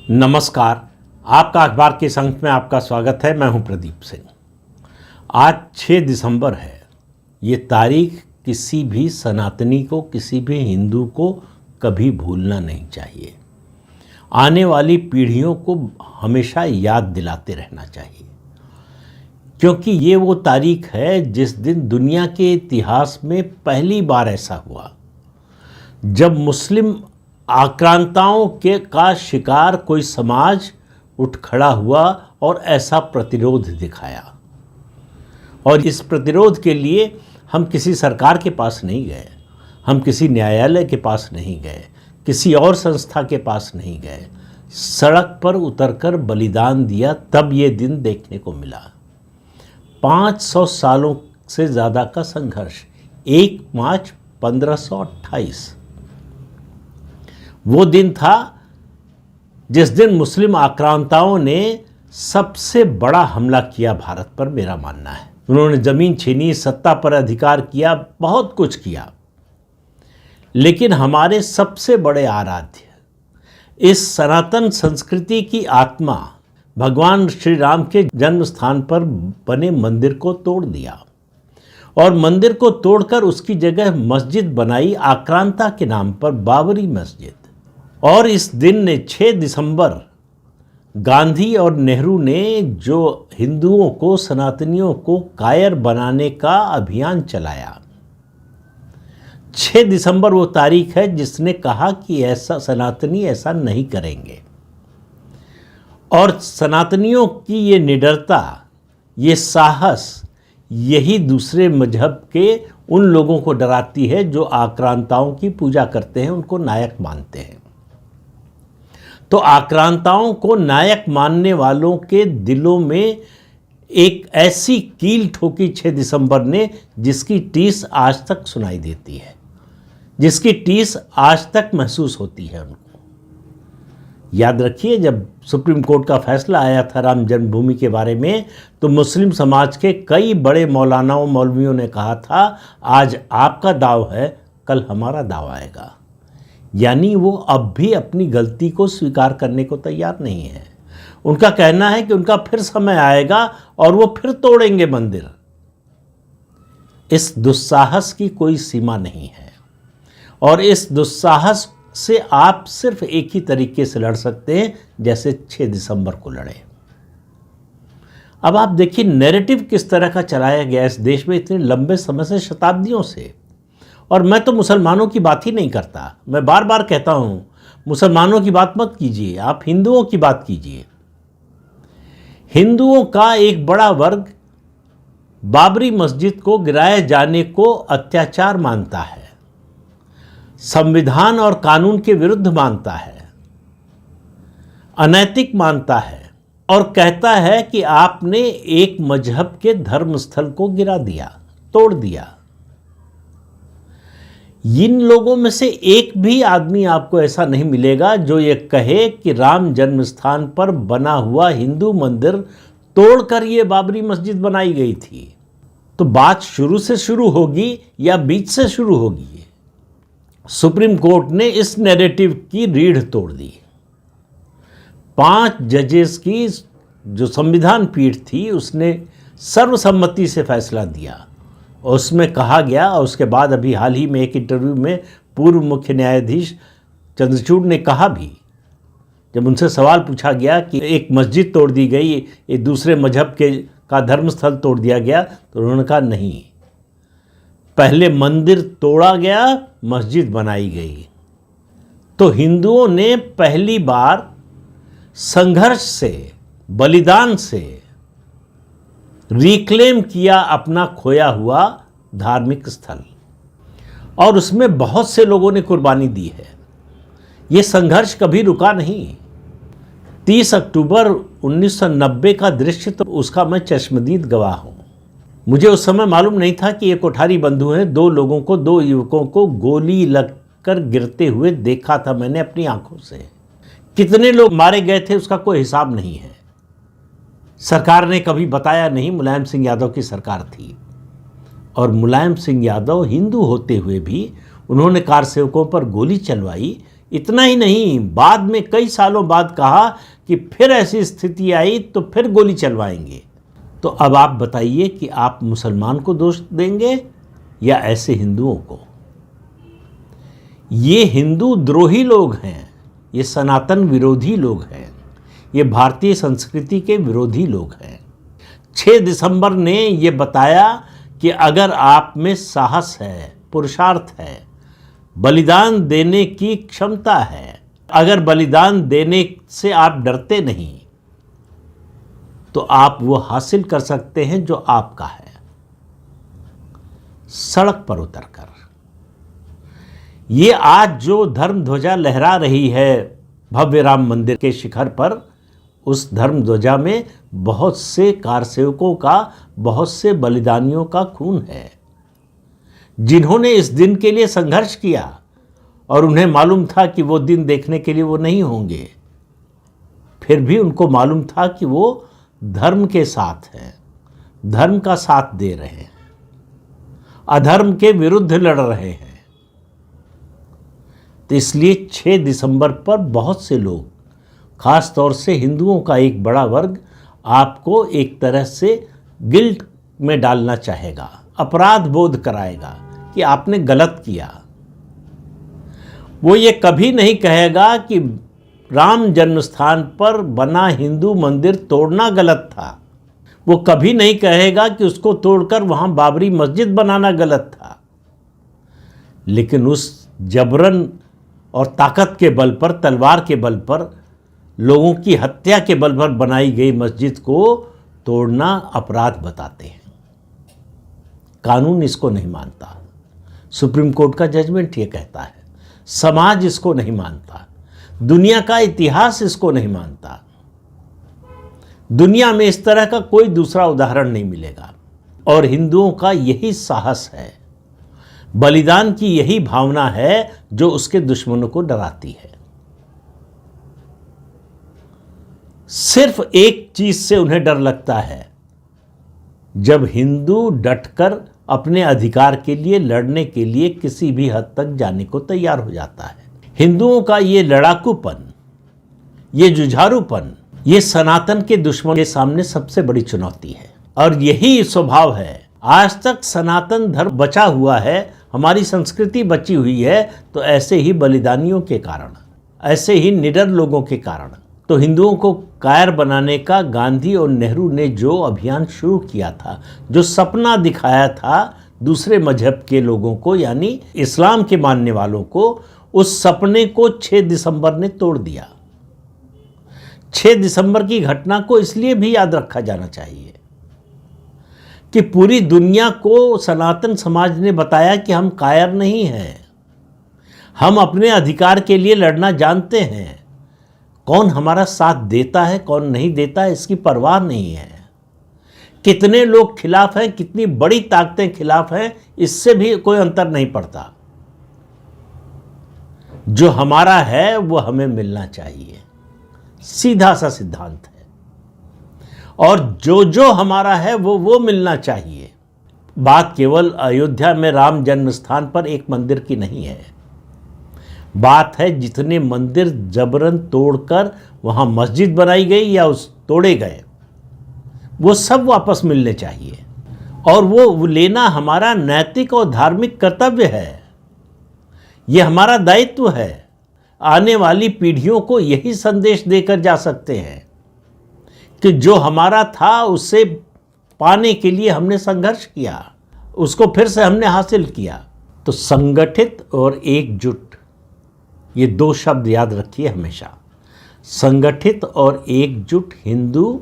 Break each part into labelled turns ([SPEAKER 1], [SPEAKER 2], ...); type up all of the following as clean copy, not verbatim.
[SPEAKER 1] नमस्कार। आपका अखबार के संग में आपका स्वागत है। मैं हूं प्रदीप सिंह। आज 6 दिसंबर है। ये तारीख किसी भी सनातनी को, किसी भी हिंदू को कभी भूलना नहीं चाहिए। आने वाली पीढ़ियों को हमेशा याद दिलाते रहना चाहिए, क्योंकि ये वो तारीख है जिस दिन दुनिया के इतिहास में पहली बार ऐसा हुआ जब मुस्लिम आक्रांताओं का शिकार कोई समाज उठ खड़ा हुआ और ऐसा प्रतिरोध दिखाया। और इस प्रतिरोध के लिए हम किसी सरकार के पास नहीं गए, हम किसी न्यायालय के पास नहीं गए, किसी और संस्था के पास नहीं गए, सड़क पर उतरकर बलिदान दिया। तब ये दिन देखने को मिला। 500 सालों से ज़्यादा का संघर्ष। 1 मार्च 1528 वो दिन था जिस दिन मुस्लिम आक्रांताओं ने सबसे बड़ा हमला किया भारत पर, मेरा मानना है। उन्होंने ज़मीन छीनी, सत्ता पर अधिकार किया, बहुत कुछ किया। लेकिन हमारे सबसे बड़े आराध्य, इस सनातन संस्कृति की आत्मा, भगवान श्री राम के जन्म स्थान पर बने मंदिर को तोड़ दिया और मंदिर को तोड़कर उसकी जगह मस्जिद बनाई, आक्रांता के नाम पर, बाबरी मस्जिद। और इस दिन ने 6 दिसंबर गांधी और नेहरू ने जो हिंदुओं को, सनातनियों को कायर बनाने का अभियान चलाया, 6 दिसंबर वो तारीख है जिसने कहा कि ऐसा सनातनी ऐसा नहीं करेंगे। और सनातनियों की ये निडरता, ये साहस, यही दूसरे मजहब के उन लोगों को डराती है जो आक्रांताओं की पूजा करते हैं, उनको नायक मानते हैं। तो आक्रांताओं को नायक मानने वालों के दिलों में एक ऐसी कील ठोकी 6 दिसंबर ने जिसकी टीस आज तक सुनाई देती है, जिसकी टीस आज तक महसूस होती है उनको। याद रखिए, जब सुप्रीम कोर्ट का फैसला आया था राम जन्मभूमि के बारे में, तो मुस्लिम समाज के कई बड़े मौलानाओं, मौलवियों ने कहा था, आज आपका दाव है, कल हमारा दाव आएगा। यानी वो अब भी अपनी गलती को स्वीकार करने को तैयार नहीं है। उनका कहना है कि उनका फिर समय आएगा और वो फिर तोड़ेंगे मंदिर। इस दुस्साहस की कोई सीमा नहीं है और इस दुस्साहस से आप सिर्फ एक ही तरीके से लड़ सकते हैं, जैसे 6 दिसंबर को लड़े। अब आप देखिए नैरेटिव किस तरह का चलाया गया इस देश में इतने लंबे समय से, शताब्दियों से। और मैं तो मुसलमानों की बात ही नहीं करता। मैं बार बार कहता हूं, मुसलमानों की बात मत कीजिए, आप हिंदुओं की बात कीजिए। हिंदुओं का एक बड़ा वर्ग बाबरी मस्जिद को गिराए जाने को अत्याचार मानता है, संविधान और कानून के विरुद्ध मानता है, अनैतिक मानता है और कहता है कि आपने एक मजहब के धर्मस्थल को गिरा दिया, तोड़ दिया। इन लोगों में से एक भी आदमी आपको ऐसा नहीं मिलेगा जो ये कहे कि राम जन्म स्थान पर बना हुआ हिंदू मंदिर तोड़कर ये बाबरी मस्जिद बनाई गई थी। तो बात शुरू से शुरू होगी या बीच से शुरू होगी? सुप्रीम कोर्ट ने इस नैरेटिव की रीढ़ तोड़ दी। 5 जजेस की जो संविधान पीठ थी, उसने सर्वसम्मति से फैसला दिया। उसमें कहा गया, और उसके बाद अभी हाल ही में एक इंटरव्यू में पूर्व मुख्य न्यायाधीश चंद्रचूड़ ने कहा भी, जब उनसे सवाल पूछा गया कि एक मस्जिद तोड़ दी गई, एक दूसरे मजहब का धर्मस्थल तोड़ दिया गया, तो उन्होंने कहा नहीं, पहले मंदिर तोड़ा गया, मस्जिद बनाई गई। तो हिंदुओं ने पहली बार संघर्ष से, बलिदान से रिक्लेम किया अपना खोया हुआ धार्मिक स्थल, और उसमें बहुत से लोगों ने कुर्बानी दी है। ये संघर्ष कभी रुका नहीं। 30 अक्टूबर 1990 का दृश्य, तो उसका मैं चश्मदीद गवाह हूं। मुझे उस समय मालूम नहीं था कि ये कोठारी बंधु हैं। 2 लोगों को, 2 युवकों को गोली लगकर गिरते हुए देखा था मैंने अपनी आंखों से। कितने लोग मारे गए थे उसका कोई हिसाब नहीं है। सरकार ने कभी बताया नहीं। मुलायम सिंह यादव की सरकार थी और मुलायम सिंह यादव हिंदू होते हुए भी उन्होंने कार सेवकों पर गोली चलवाई। इतना ही नहीं, बाद में कई सालों बाद कहा कि फिर ऐसी स्थिति आई तो फिर गोली चलवाएंगे। तो अब आप बताइए कि आप मुसलमान को दोष देंगे या ऐसे हिंदुओं को? ये हिंदू द्रोही लोग हैं, ये सनातन विरोधी लोग हैं, ये भारतीय संस्कृति के विरोधी लोग हैं। 6 दिसंबर ने ये बताया कि अगर आप में साहस है, पुरुषार्थ है, बलिदान देने की क्षमता है, अगर बलिदान देने से आप डरते नहीं, तो आप वो हासिल कर सकते हैं जो आपका है, सड़क पर उतरकर। ये आज जो धर्म ध्वजा लहरा रही है भव्य राम मंदिर के शिखर पर, उस धर्म ध्वजा में बहुत से कारसेवकों का, बहुत से बलिदानियों का खून है, जिन्होंने इस दिन के लिए संघर्ष किया और उन्हें मालूम था कि वो दिन देखने के लिए वो नहीं होंगे। फिर भी उनको मालूम था कि वो धर्म के साथ हैं, धर्म का साथ दे रहे हैं, अधर्म के विरुद्ध लड़ रहे हैं। तो इसलिए 6 दिसंबर पर बहुत से लोग, खास तौर से हिंदुओं का एक बड़ा वर्ग, आपको एक तरह से गिल्ट में डालना चाहेगा, अपराध बोध कराएगा कि आपने गलत किया। वो ये कभी नहीं कहेगा कि राम जन्मस्थान पर बना हिंदू मंदिर तोड़ना गलत था। वो कभी नहीं कहेगा कि उसको तोड़कर वहाँ बाबरी मस्जिद बनाना गलत था। लेकिन उस जबरन और ताकत के बल पर, तलवार के बल पर, लोगों की हत्या के बल पर बनाई गई मस्जिद को तोड़ना अपराध बताते हैं। कानून इसको नहीं मानता, सुप्रीम कोर्ट का जजमेंट ये कहता है, समाज इसको नहीं मानता, दुनिया का इतिहास इसको नहीं मानता। दुनिया में इस तरह का कोई दूसरा उदाहरण नहीं मिलेगा। और हिंदुओं का यही साहस है, बलिदान की यही भावना है जो उसके दुश्मनों को डराती है। सिर्फ एक चीज से उन्हें डर लगता है, जब हिंदू डटकर अपने अधिकार के लिए लड़ने के लिए किसी भी हद तक जाने को तैयार हो जाता है। हिंदुओं का ये लड़ाकूपन, ये जुझारूपन, ये सनातन के दुश्मन के सामने सबसे बड़ी चुनौती है। और यही स्वभाव है। आज तक सनातन धर्म बचा हुआ है, हमारी संस्कृति बची हुई है, तो ऐसे ही बलिदानियों के कारण, ऐसे ही निडर लोगों के कारण। तो हिंदुओं को कायर बनाने का गांधी और नेहरू ने जो अभियान शुरू किया था, जो सपना दिखाया था दूसरे मजहब के लोगों को, यानी इस्लाम के मानने वालों को, उस सपने को 6 दिसंबर ने तोड़ दिया। 6 दिसंबर की घटना को इसलिए भी याद रखा जाना चाहिए कि पूरी दुनिया को सनातन समाज ने बताया कि हम कायर नहीं हैं, हम अपने अधिकार के लिए लड़ना जानते हैं। कौन हमारा साथ देता है, कौन नहीं देता है, इसकी परवाह नहीं है। कितने लोग खिलाफ हैं, कितनी बड़ी ताकतें खिलाफ हैं, इससे भी कोई अंतर नहीं पड़ता। जो हमारा है वो हमें मिलना चाहिए, सीधा सा सिद्धांत है। और जो जो हमारा है वो मिलना चाहिए। बात केवल अयोध्या में राम जन्म स्थान पर एक मंदिर की नहीं है। बात है जितने मंदिर जबरन तोड़कर वहां मस्जिद बनाई गई या उस तोड़े गए, वो सब वापस मिलने चाहिए। और वो लेना हमारा नैतिक और धार्मिक कर्तव्य है, ये हमारा दायित्व है। आने वाली पीढ़ियों को यही संदेश देकर जा सकते हैं कि जो हमारा था उससे पाने के लिए हमने संघर्ष किया, उसको फिर से हमने हासिल किया। तो संगठित और एकजुट, ये 2 शब्द याद रखिए हमेशा। संगठित और एकजुट हिंदू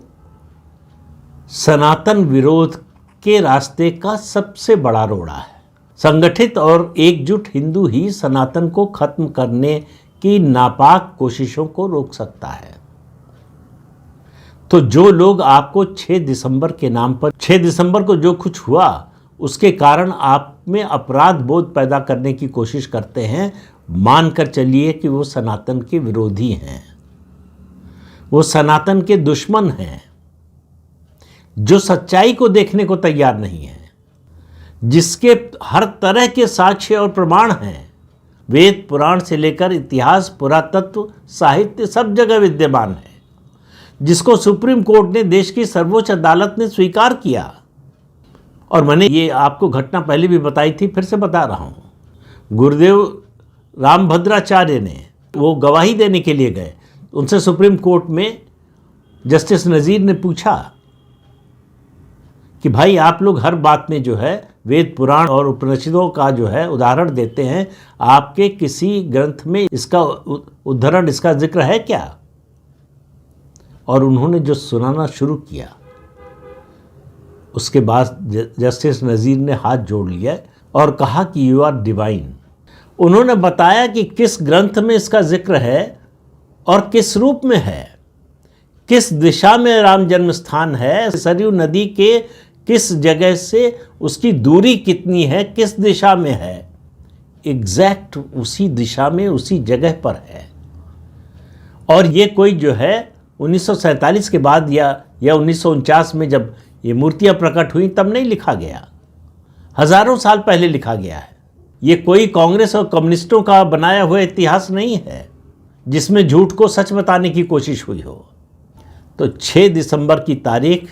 [SPEAKER 1] सनातन विरोध के रास्ते का सबसे बड़ा रोड़ा है। संगठित और एकजुट हिंदू ही सनातन को खत्म करने की नापाक कोशिशों को रोक सकता है। तो जो लोग आपको 6 दिसंबर के नाम पर, 6 दिसंबर को जो कुछ हुआ उसके कारण आप में अपराध बोध पैदा करने की कोशिश करते हैं, मानकर चलिए कि वो सनातन के विरोधी हैं, वो सनातन के दुश्मन हैं, जो सच्चाई को देखने को तैयार नहीं है, जिसके हर तरह के साक्ष्य और प्रमाण हैं, वेद पुराण से लेकर इतिहास, पुरातत्व, साहित्य सब जगह विद्यमान है, जिसको सुप्रीम कोर्ट ने देश की सर्वोच्च अदालत ने स्वीकार किया। और मैंने ये आपको घटना पहले भी बताई थी, फिर से बता रहा हूँ। गुरुदेव रामभद्राचार्य ने वो गवाही देने के लिए गए, उनसे सुप्रीम कोर्ट में जस्टिस नज़ीर ने पूछा कि भाई आप लोग हर बात में जो है वेद पुराण और उपनिषदों का जो है उदाहरण देते हैं, आपके किसी ग्रंथ में इसका उद्धरण, इसका जिक्र है क्या? और उन्होंने जो सुनाना शुरू किया, उसके बाद जस्टिस नज़ीर ने हाथ जोड़ लिया और कहा कि यू आर डिवाइन। उन्होंने बताया कि किस ग्रंथ में इसका जिक्र है और किस रूप में है, किस दिशा में राम जन्म स्थान है, सरयू नदी के किस जगह से उसकी दूरी कितनी है, किस दिशा में है, एग्जैक्ट उसी दिशा में उसी जगह पर है। और ये कोई जो है 1947 के बाद या 1949 में जब ये मूर्तियां प्रकट हुई तब नहीं लिखा गया, हजारों साल पहले लिखा गया है। ये कोई कांग्रेस और कम्युनिस्टों का बनाया हुआ इतिहास नहीं है जिसमें झूठ को सच बताने की कोशिश हुई हो। तो 6 दिसंबर की तारीख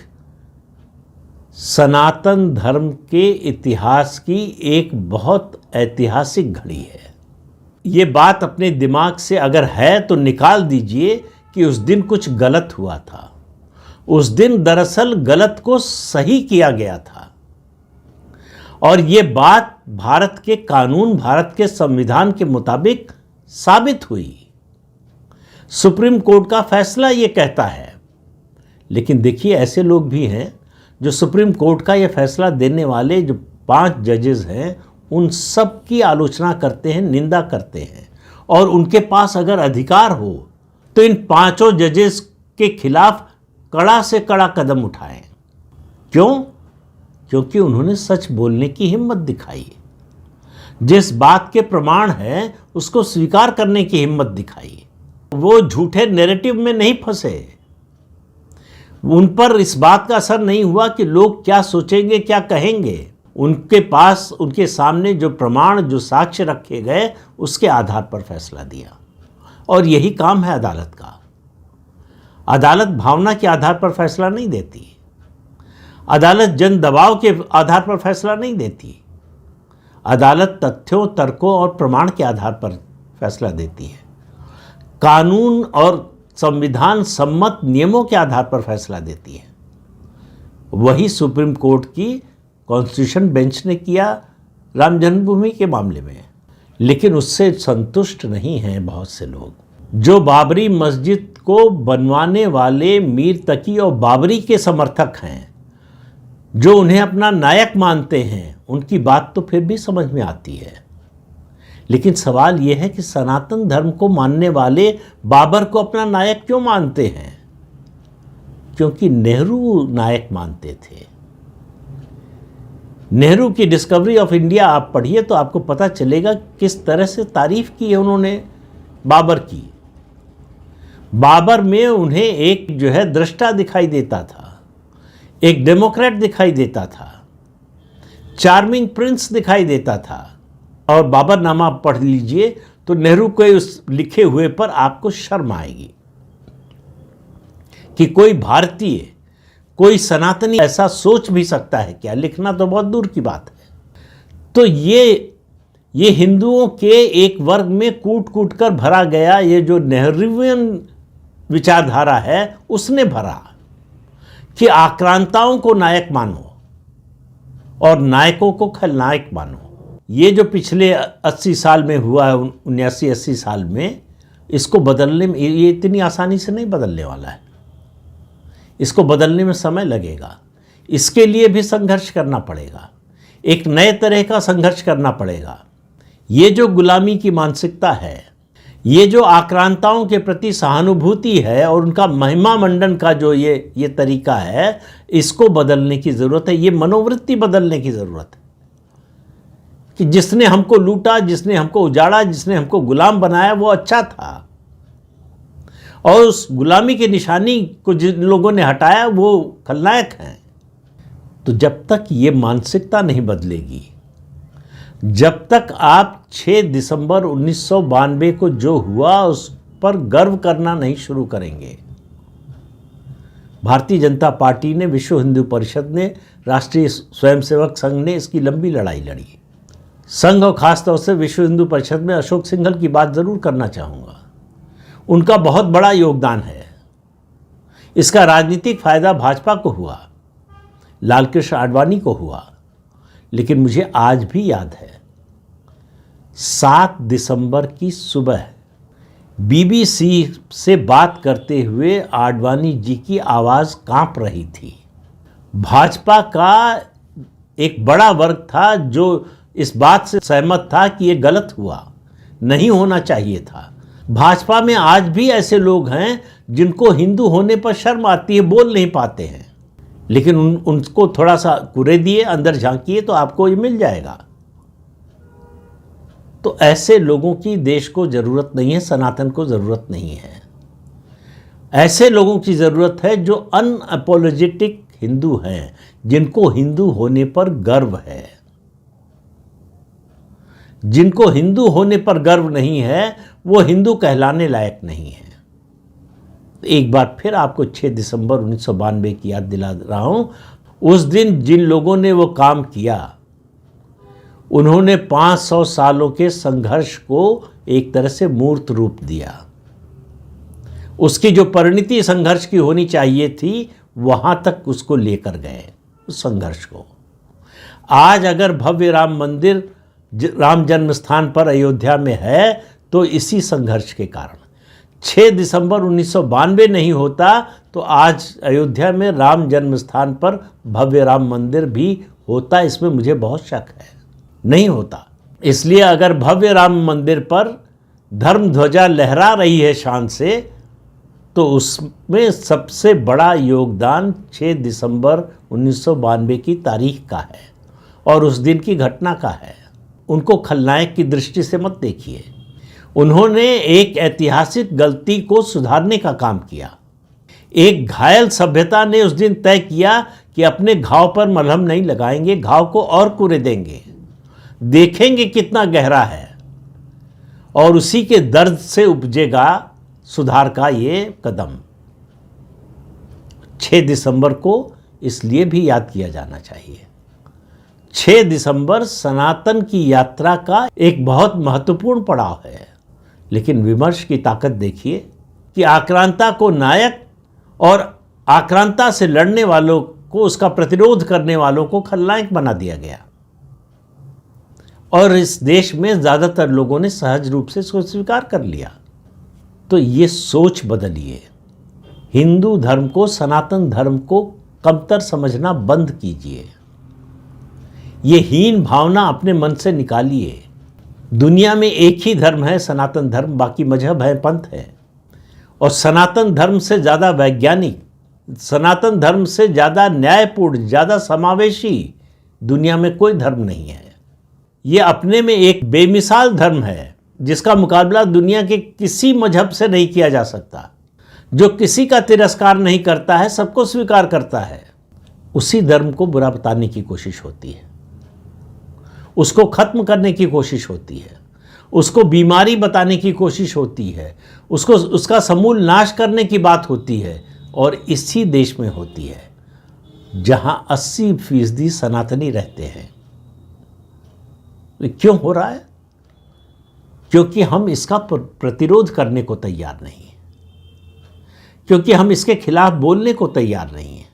[SPEAKER 1] सनातन धर्म के इतिहास की एक बहुत ऐतिहासिक घड़ी है। ये बात अपने दिमाग से अगर है तो निकाल दीजिए कि उस दिन कुछ गलत हुआ था। उस दिन दरअसल गलत को सही किया गया था और ये बात भारत के कानून, भारत के संविधान के मुताबिक साबित हुई। सुप्रीम कोर्ट का फैसला ये कहता है। लेकिन देखिए, ऐसे लोग भी हैं जो सुप्रीम कोर्ट का ये फैसला देने वाले जो 5 जजेस हैं, उन सब की आलोचना करते हैं, निंदा करते हैं, और उनके पास अगर अधिकार हो तो इन 5 जजेस के खिलाफ कड़ा से कड़ा कदम उठाएं। क्यों? क्योंकि उन्होंने सच बोलने की हिम्मत दिखाई, जिस बात के प्रमाण है उसको स्वीकार करने की हिम्मत दिखाई। वो झूठे नैरेटिव में नहीं फंसे, उन पर इस बात का असर नहीं हुआ कि लोग क्या सोचेंगे, क्या कहेंगे। उनके पास, उनके सामने जो प्रमाण, जो साक्ष्य रखे गए, उसके आधार पर फैसला दिया। और यही काम है अदालत का। अदालत भावना के आधार पर फैसला नहीं देती, अदालत जन दबाव के आधार पर फैसला नहीं देती, अदालत तथ्यों, तर्कों और प्रमाण के आधार पर फैसला देती है। कानून और संविधान सम्मत नियमों के आधार पर फैसला देती है। वही सुप्रीम कोर्ट की कॉन्स्टिट्यूशन बेंच ने किया राम जन्मभूमि के मामले में। लेकिन उससे संतुष्ट नहीं हैं बहुत से लोग, जो बाबरी मस्जिद को बनवाने वाले मीर तकी और बाबरी के समर्थक हैं, जो उन्हें अपना नायक मानते हैं। उनकी बात तो फिर भी समझ में आती है। लेकिन सवाल यह है कि सनातन धर्म को मानने वाले बाबर को अपना नायक क्यों मानते हैं? क्योंकि नेहरू नायक मानते थे। नेहरू की डिस्कवरी ऑफ इंडिया आप पढ़िए तो आपको पता चलेगा किस तरह से तारीफ की है उन्होंने बाबर की। बाबर में उन्हें एक जो है दृष्टा दिखाई देता था, एक डेमोक्रेट दिखाई देता था, चार्मिंग प्रिंस दिखाई देता था। और बाबरनामा पढ़ लीजिए तो नेहरू के उस लिखे हुए पर आपको शर्म आएगी कि कोई भारतीय, कोई सनातनी ऐसा सोच भी सकता है क्या? लिखना तो बहुत दूर की बात है। तो ये हिंदुओं के एक वर्ग में कूट कूट कर भरा गया ये जो नेहरूवियन विचारधारा है, उसने भरा कि आक्रांताओं को नायक मानो और नायकों को खलनायक मानो। ये जो पिछले 80 साल में हुआ है, 79-80 साल में, इसको बदलने में, ये इतनी आसानी से नहीं बदलने वाला है। इसको बदलने में समय लगेगा। इसके लिए भी संघर्ष करना पड़ेगा, एक नए तरह का संघर्ष करना पड़ेगा। ये जो गुलामी की मानसिकता है, ये जो आक्रांताओं के प्रति सहानुभूति है और उनका महिमा मंडन का जो ये तरीका है, इसको बदलने की ज़रूरत है। ये मनोवृत्ति बदलने की ज़रूरत है कि जिसने हमको लूटा, जिसने हमको उजाड़ा, जिसने हमको गुलाम बनाया, वो अच्छा था, और उस गुलामी की निशानी को जिन लोगों ने हटाया वो खलनायक हैं। तो जब तक ये मानसिकता नहीं बदलेगी, जब तक आप 6 दिसंबर 1992 को जो हुआ उस पर गर्व करना नहीं शुरू करेंगे, भारतीय जनता पार्टी ने, विश्व हिंदू परिषद ने, राष्ट्रीय स्वयंसेवक संघ ने इसकी लंबी लड़ाई लड़ी। संघ और खासतौर से विश्व हिंदू परिषद में अशोक सिंघल की बात जरूर करना चाहूँगा। उनका बहुत बड़ा योगदान है। इसका राजनीतिक फायदा भाजपा को हुआ, लालकृष्ण आडवाणी को हुआ, लेकिन मुझे आज भी याद है 7 दिसंबर की सुबह बीबीसी से बात करते हुए आडवाणी जी की आवाज़ कांप रही थी। भाजपा का एक बड़ा वर्ग था जो इस बात से सहमत था कि ये गलत हुआ, नहीं होना चाहिए था। भाजपा में आज भी ऐसे लोग हैं जिनको हिंदू होने पर शर्म आती है, बोल नहीं पाते हैं, लेकिन उनको थोड़ा सा कुरेदिए, अंदर झांकिए तो आपको ये मिल जाएगा। तो ऐसे लोगों की देश को ज़रूरत नहीं है, सनातन को ज़रूरत नहीं है। ऐसे लोगों की ज़रूरत है जो अनअपोलोजेटिक हिंदू हैं, जिनको हिंदू होने पर गर्व है। जिनको हिंदू होने पर गर्व नहीं है वो हिंदू कहलाने लायक नहीं है। एक बार फिर आपको 6 दिसंबर 1992 की याद दिला रहा हूं। उस दिन जिन लोगों ने वो काम किया, उन्होंने 500 सालों के संघर्ष को एक तरह से मूर्त रूप दिया। उसकी जो परिणति संघर्ष की होनी चाहिए थी, वहां तक उसको लेकर गए, उस संघर्ष को। आज अगर भव्य राम मंदिर राम जन्म स्थान पर अयोध्या में है तो इसी संघर्ष के कारण। 6 दिसंबर 1992 नहीं होता तो आज अयोध्या में राम जन्म स्थान पर भव्य राम मंदिर भी होता, इसमें मुझे बहुत शक है। नहीं होता। इसलिए अगर भव्य राम मंदिर पर धर्म ध्वजा लहरा रही है शान से, तो उसमें सबसे बड़ा योगदान 6 दिसंबर 1992 की तारीख का है और उस दिन की घटना का है। उनको खलनायक की दृष्टि से मत देखिए। उन्होंने एक ऐतिहासिक गलती को सुधारने का काम किया। एक घायल सभ्यता ने उस दिन तय किया कि अपने घाव पर मलहम नहीं लगाएंगे, घाव को और कुरे देंगे, देखेंगे कितना गहरा है, और उसी के दर्द से उपजेगा सुधार का ये कदम। 6 दिसंबर को इसलिए भी याद किया जाना चाहिए। 6 दिसंबर सनातन की यात्रा का एक बहुत महत्वपूर्ण पड़ाव है। लेकिन विमर्श की ताकत देखिए कि आक्रांता को नायक और आक्रांता से लड़ने वालों को, उसका प्रतिरोध करने वालों को खलनायक बना दिया गया। और इस देश में ज़्यादातर लोगों ने सहज रूप से इसको स्वीकार कर लिया। तो ये सोच बदलिए। हिंदू धर्म को, सनातन धर्म को कमतर समझना बंद कीजिए। ये हीन भावना अपने मन से निकालिए। दुनिया में एक ही धर्म है, सनातन धर्म, बाकी मजहब है, पंथ है। और सनातन धर्म से ज़्यादा वैज्ञानिक, सनातन धर्म से ज़्यादा न्यायपूर्ण, ज़्यादा समावेशी दुनिया में कोई धर्म नहीं है। ये अपने में एक बेमिसाल धर्म है जिसका मुकाबला दुनिया के किसी मजहब से नहीं किया जा सकता, जो किसी का तिरस्कार नहीं करता है, सबको स्वीकार करता है। उसी धर्म को बुरा बताने की कोशिश होती है, उसको खत्म करने की कोशिश होती है, उसको बीमारी बताने की कोशिश होती है, उसको उसका समूल नाश करने की बात होती है। और इसी देश में होती है जहां 80% सनातनी रहते हैं। क्यों हो रहा है? क्योंकि हम इसका प्रतिरोध करने को तैयार नहीं हैं, क्योंकि हम इसके खिलाफ बोलने को तैयार नहीं हैं।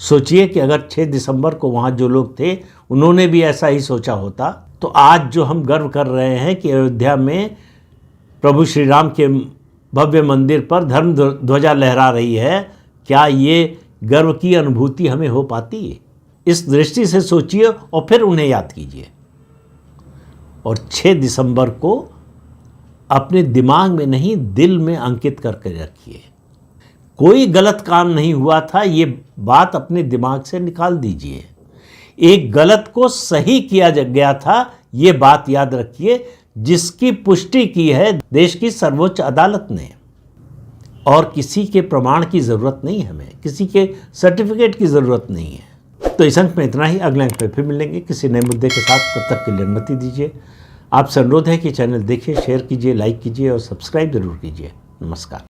[SPEAKER 1] सोचिए कि अगर 6 दिसंबर को वहाँ जो लोग थे उन्होंने भी ऐसा ही सोचा होता, तो आज जो हम गर्व कर रहे हैं कि अयोध्या में प्रभु श्री राम के भव्य मंदिर पर धर्म ध्वजा लहरा रही है, क्या ये गर्व की अनुभूति हमें हो पाती है? इस दृष्टि से सोचिए और फिर उन्हें याद कीजिए। और 6 दिसंबर को अपने दिमाग में नहीं, दिल में अंकित करके रखिए। कोई गलत काम नहीं हुआ था, ये बात अपने दिमाग से निकाल दीजिए। एक गलत को सही किया गया था, ये बात याद रखिए, जिसकी पुष्टि की है देश की सर्वोच्च अदालत ने। और किसी के प्रमाण की ज़रूरत नहीं है, हमें किसी के सर्टिफिकेट की ज़रूरत नहीं है। तो इस अंक में इतना ही। अगले अंक में फिर मिलेंगे किसी नए मुद्दे के साथ। तब तक के लिए अनुमति दीजिए। आपसे अनुरोध है कि चैनल देखिए, शेयर कीजिए, लाइक कीजिए और सब्सक्राइब जरूर कीजिए। नमस्कार।